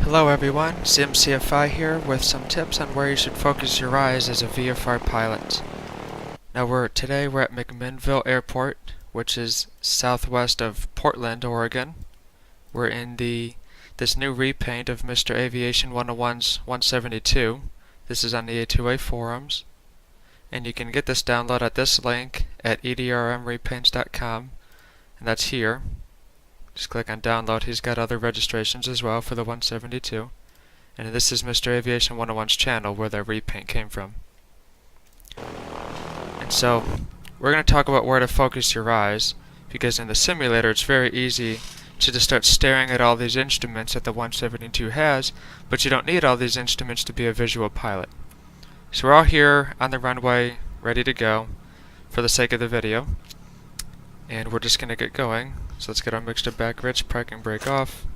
Hello everyone, ZimCFI here with some tips on where you should focus your eyes as a VFR pilot. Now today we're at McMinnville Airport, which is southwest of Portland, Oregon. We're in this new repaint of Mr. Aviation 101's 172. This is on the A2A forums. And you can get this download at this link at edrmrepaints.com, and that's here. Just click on download. He's got other registrations as well for the 172. And this is Mr. Aviation 101's channel where the repaint came from. And so we're going to talk about where to focus your eyes, because in the simulator it's very easy to just start staring at all these instruments that the 172 has, but you don't need all these instruments to be a visual pilot. So we're all here on the runway, ready to go for the sake of the video. And we're just going to get going. So let's get our mixture back rich, parking brake off.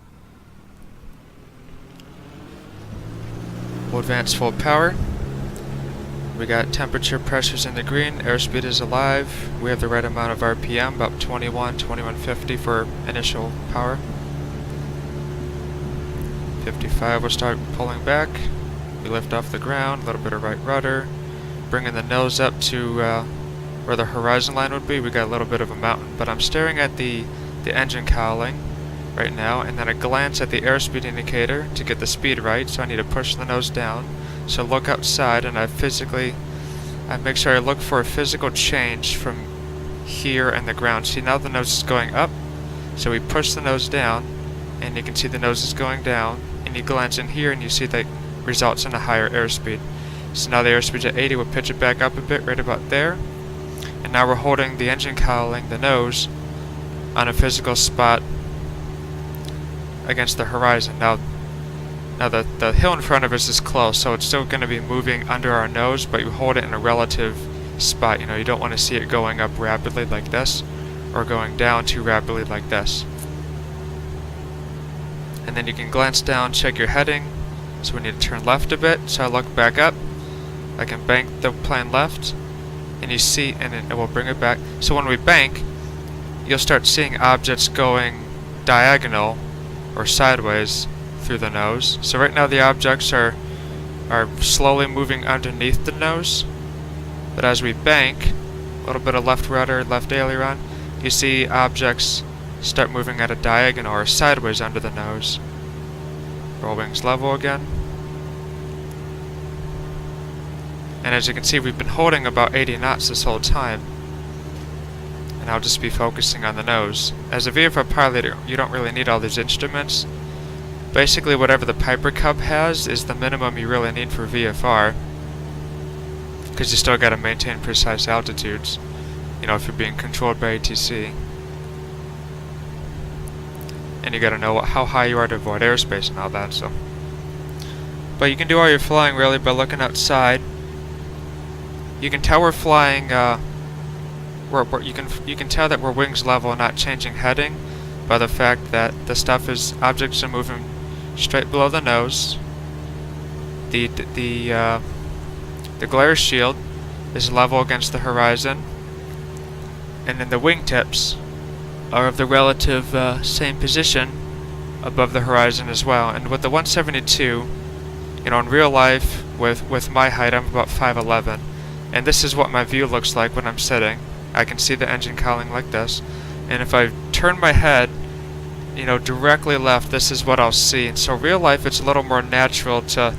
We'll advance full power. We got temperature pressures in the green, airspeed is alive. We have the right amount of RPM, about 2150 for initial power. 55, we'll start pulling back. We lift off the ground, a little bit of right rudder. Bringing the nose up to where the horizon line would be. We got a little bit of a mountain, but I'm staring at the engine cowling right now, and then a glance at the airspeed indicator to get the speed right, so I need to push the nose down. So look outside, and I make sure I look for a physical change from here and the ground. See, now the nose is going up, so we push the nose down, and you can see the nose is going down, and you glance in here and you see that results in a higher airspeed. So now the airspeed's at 80, we'll pitch it back up a bit right about there. And now we're holding the engine cowling, the nose, on a physical spot against the horizon. Now the hill in front of us is close, so it's still going to be moving under our nose, but you hold it in a relative spot. You know, you don't want to see it going up rapidly like this, or going down too rapidly like this. And then you can glance down, check your heading. So we need to turn left a bit, so I look back up. I can bank the plane left, and you see, and it will bring it back. So when we bank, you'll start seeing objects going diagonal or sideways through the nose. So right now the objects are slowly moving underneath the nose, but as we bank, a little bit of left rudder, left aileron, you see objects start moving at a diagonal or sideways under the nose. Roll wings level again. And as you can see, we've been holding about 80 knots this whole time. And I'll just be focusing on the nose. As a VFR pilot, you don't really need all these instruments. Basically, whatever the Piper Cub has is the minimum you really need for VFR, because you still got to maintain precise altitudes, you know, if you're being controlled by ATC. And you got to know how high you are to avoid airspace and all that. So, but you can do all your flying really by looking outside. You can tell we're flying. You can tell that we're wings level, not changing heading, by the fact that the objects are moving straight below the nose. The glare shield is level against the horizon, and then the wingtips are of the relative same position above the horizon as well. And with the 172, you know, in real life, with my height, I'm about 5'11", and this is what my view looks like when I'm sitting. I can see the engine cowling like this, and if I turn my head, you know, directly left, this is what I'll see. And so real life, it's a little more natural to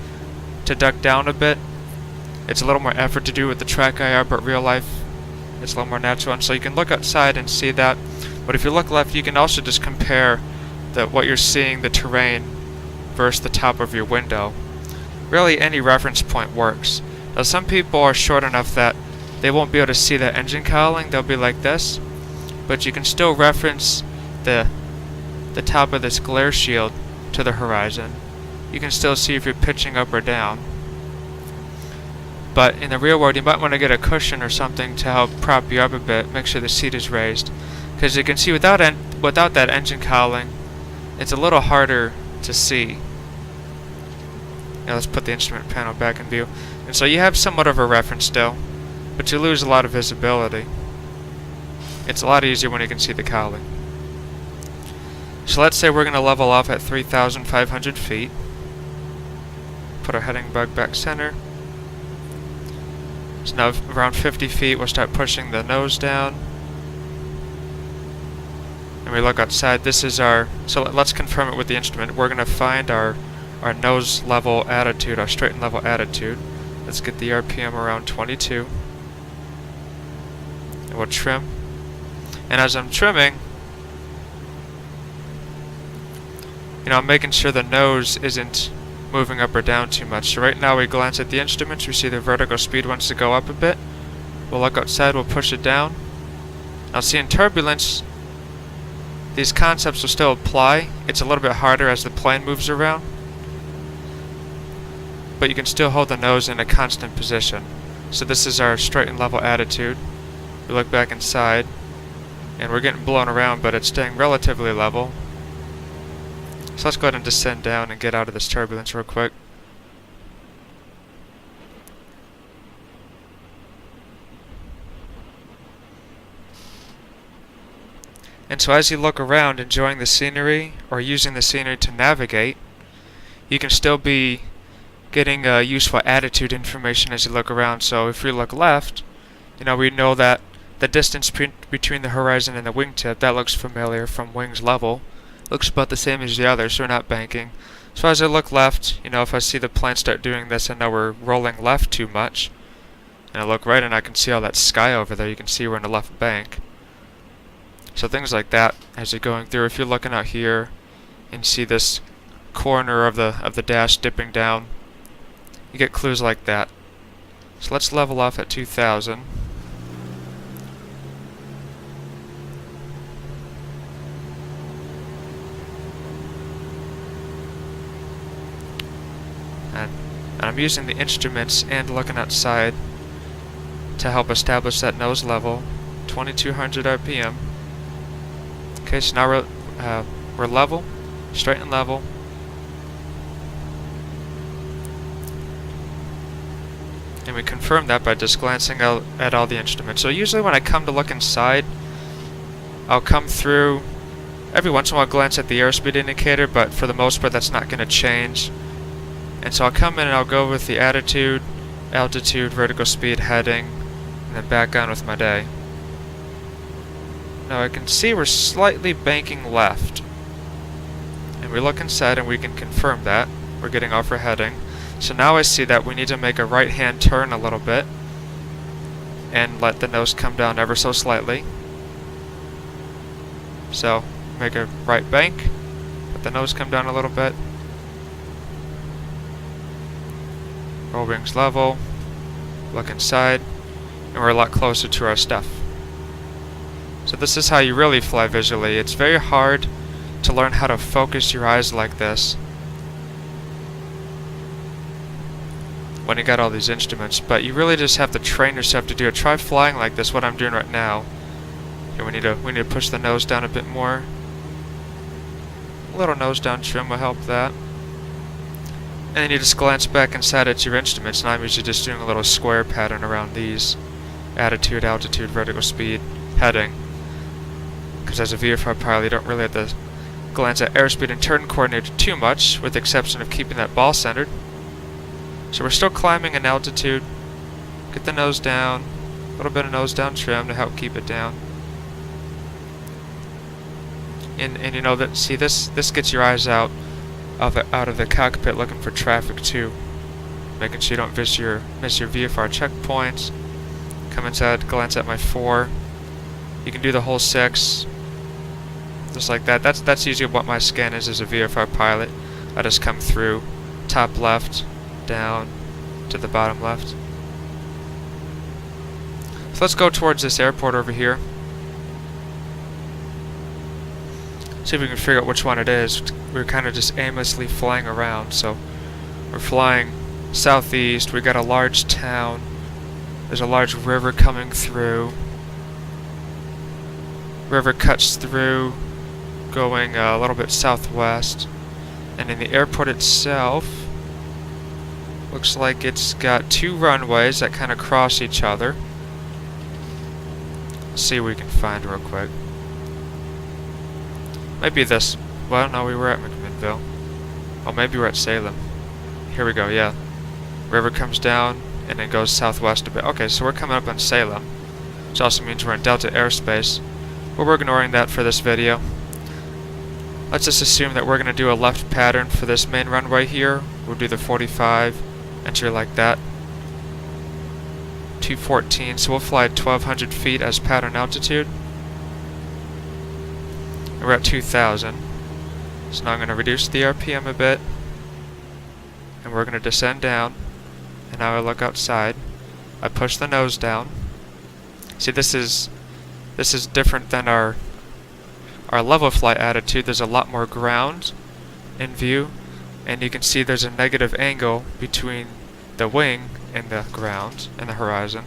duck down a bit. It's a little more effort to do with the track IR, but real life, it's a little more natural. And so you can look outside and see that. But if you look left, you can also just compare what you're seeing, the terrain, versus the top of your window. Really, any reference point works. Now, some people are short enough that they won't be able to see that engine cowling. They'll be like this, but you can still reference the top of this glare shield to the horizon. You can still see if you're pitching up or down. But in the real world, you might want to get a cushion or something to help prop you up a bit. Make sure the seat is raised, because you can see without that engine cowling, it's a little harder to see. Now let's put the instrument panel back in view. And so you have somewhat of a reference still, but you lose a lot of visibility. It's a lot easier when you can see the cowling. So let's say we're going to level off at 3,500 feet. put our heading bug back center. So now around 50 feet, we'll start pushing the nose down. And we look outside. This is our, so let's confirm it with the instrument. We're going to find our nose level attitude, our straight and level attitude. Let's get the RPM around 22. And we'll trim. And as I'm trimming, I'm making sure the nose isn't moving up or down too much. So right now we glance at the instruments, we see the vertical speed wants to go up a bit. We'll look outside, we'll push it down. Now see, in turbulence, these concepts will still apply. It's a little bit harder as the plane moves around, but you can still hold the nose in a constant position. So this is our straight and level attitude. We look back inside, and we're getting blown around, but it's staying relatively level. So let's go ahead and descend down and get out of this turbulence real quick. And so as you look around enjoying the scenery or using the scenery to navigate, you can still be getting useful attitude information as you look around. So if we look left, we know that the distance between the horizon and the wingtip, that looks familiar from wings level. Looks about the same as the others, so we're not banking. So as I look left, if I see the plane start doing this, I know we're rolling left too much. And I look right and I can see all that sky over there. You can see we're in the left bank. So things like that as you're going through. If you're looking out here and see this corner of the dash dipping down, you get clues like that. So let's level off at 2000. And I'm using the instruments and looking outside to help establish that nose level, 2200 RPM. Okay, so now we're level, straight and level. And we confirm that by just glancing at all the instruments. So usually when I come to look inside, I'll come through, every once in a while I'll glance at the airspeed indicator, but for the most part that's not going to change. And so I'll come in and I'll go with the attitude, altitude, vertical speed, heading, and then back on with my day. Now I can see we're slightly banking left. And we look inside and we can confirm that. We're getting off our heading. So now I see that we need to make a right-hand turn a little bit and let the nose come down ever so slightly. So make a right bank, let the nose come down a little bit. Roll wings level, look inside, and we're a lot closer to our stuff. So this is how you really fly visually. It's very hard to learn how to focus your eyes like this when you got all these instruments, but you really just have to train yourself to do it. Try flying like this, what I'm doing right now. Here we need to push the nose down a bit more. A little nose down trim will help that. And then you just glance back inside at your instruments, and I'm usually just doing a little square pattern around these. Attitude, altitude, vertical speed, heading. Because as a VFR pilot, you don't really have to glance at airspeed and turn coordinator too much, with the exception of keeping that ball centered. So we're still climbing in altitude. Get the nose down, a little bit of nose down trim to help keep it down. And that, see, this gets your eyes out of the cockpit looking for traffic too, making sure you don't miss your VFR checkpoints. Come inside, glance at my 4. You can do the whole 6, just like that. That's usually what my scan is as a VFR pilot. I just come through, top left, down to the bottom left. So let's go towards this airport over here. See if we can figure out which one it is. We're kind of just aimlessly flying around. So we're flying southeast. We got a large town. There's a large river coming through. River cuts through, going a little bit southwest. And in the airport itself, looks like it's got 2 runways that kind of cross each other. Let's see what we can find real quick. Might be this. Well, no, we were at McMinnville. Oh, maybe we're at Salem. here we go, yeah. River comes down and then goes southwest a bit. Okay, so we're coming up on Salem, which also means we're in Delta airspace, but we're ignoring that for this video. Let's just assume that we're going to do a left pattern for this main runway here. We'll do the 45, enter like that. 214, so we'll fly at 1200 feet as pattern altitude. And we're at 2000. So now I'm going to reduce the RPM a bit. And we're going to descend down. And now I look outside. I push the nose down. See, this is different than our level flight attitude. There's a lot more ground in view, and you can see there's a negative angle between the wing and the ground and the horizon.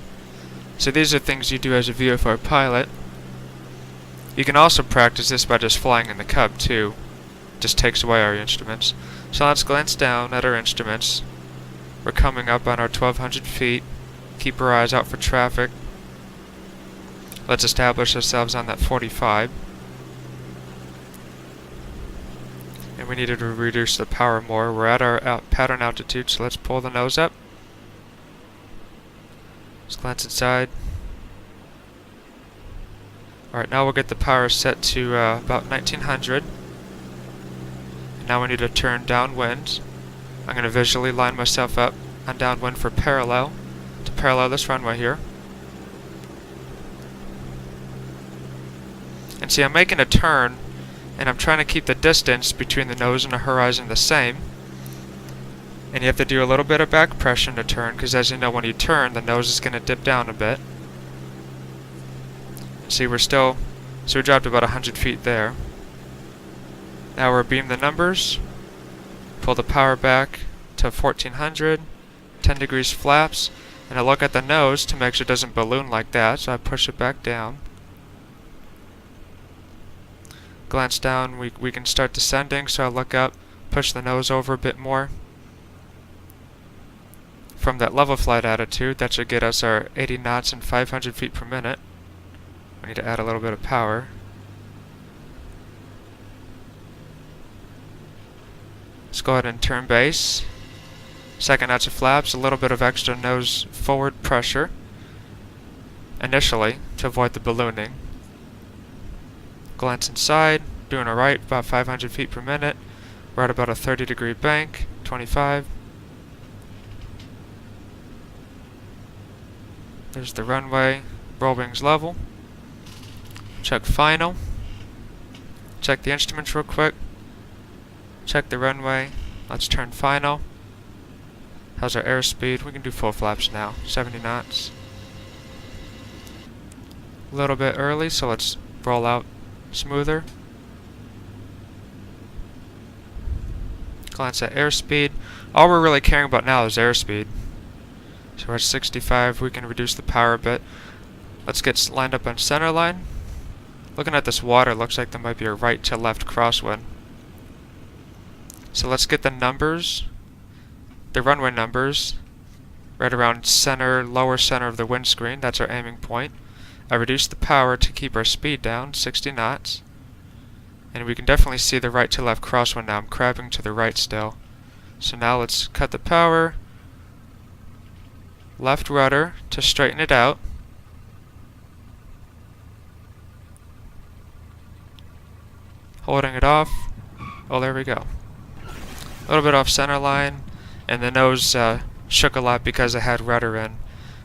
So these are things you do as a VFR pilot. You can also practice this by just flying in the Cub too. Just takes away our instruments. So let's glance down at our instruments. We're coming up on our 1200 feet. Keep our eyes out for traffic. Let's establish ourselves on that 45. And we needed to reduce the power more. We're at our pattern altitude, so let's pull the nose up. Let's glance inside. Alright, now we'll get the power set to about 1900. And now we need to turn downwind. I'm going to visually line myself up on downwind to parallel this runway here. And see, I'm making a turn, and I'm trying to keep the distance between the nose and the horizon the same. And you have to do a little bit of back pressure to turn, because as you know, when you turn, the nose is going to dip down a bit. See, we dropped about 100 feet there. Now we're beam the numbers, pull the power back to 1400, 10 degrees flaps, and I look at the nose to make sure it doesn't balloon like that, so I push it back down. Glance down, we can start descending, so I look up, push the nose over a bit more. From that level flight attitude, that should get us our 80 knots and 500 feet per minute. We need to add a little bit of power. Let's go ahead and turn base. Second notch of flaps, a little bit of extra nose forward pressure initially to avoid the ballooning. Glance inside, doing alright, about 500 feet per minute. We're at about a 30-degree bank, 25. There's the runway, roll wings level. Check final. Check the instruments real quick. Check the runway. Let's turn final. How's our airspeed? We can do full flaps now, 70 knots. A little bit early, so let's roll out smoother. Glance at airspeed. All we're really caring about now is airspeed. So we're at 65, we can reduce the power a bit. Let's get lined up on center line. Looking at this water, looks like there might be a right to left crosswind. So let's get the numbers, the runway numbers, right around center, lower center of the windscreen. That's our aiming point. I reduced the power to keep our speed down, 60 knots. And we can definitely see the right to left crosswind now. I'm crabbing to the right still. So now let's cut the power. Left rudder to straighten it out. Holding it off. Oh, there we go. A little bit off center line, and the nose shook a lot because I had rudder in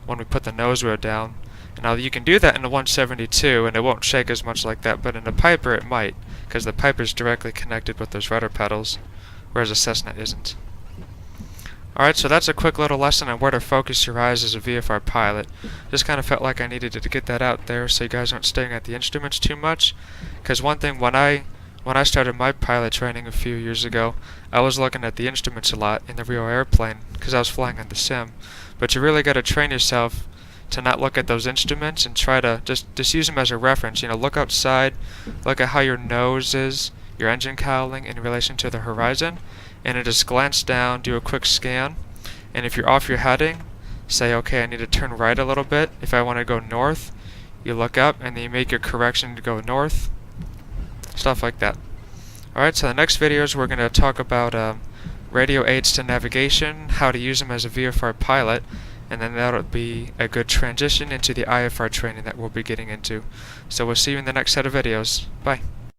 when we put the nose wheel down. And now you can do that in the 172, and it won't shake as much like that, but in the Piper it might, because the Piper is directly connected with those rudder pedals, whereas a Cessna isn't. Alright, so that's a quick little lesson on where to focus your eyes as a VFR pilot. Just kind of felt like I needed to get that out there so you guys aren't staring at the instruments too much. Because one thing, when I started my pilot training a few years ago, I was looking at the instruments a lot in the real airplane because I was flying on the sim. But you really got to train yourself to not look at those instruments and try to just use them as a reference. You know, look outside, look at how your nose is, your engine cowling in relation to the horizon, and then just glance down, do a quick scan, and if you're off your heading, say, okay, I need to turn right a little bit. If I want to go north, you look up and then you make your correction to go north. Stuff like that. Alright, so the next videos we're going to talk about radio aids to navigation, how to use them as a VFR pilot, and then that'll be a good transition into the IFR training that we'll be getting into. So we'll see you in the next set of videos. Bye.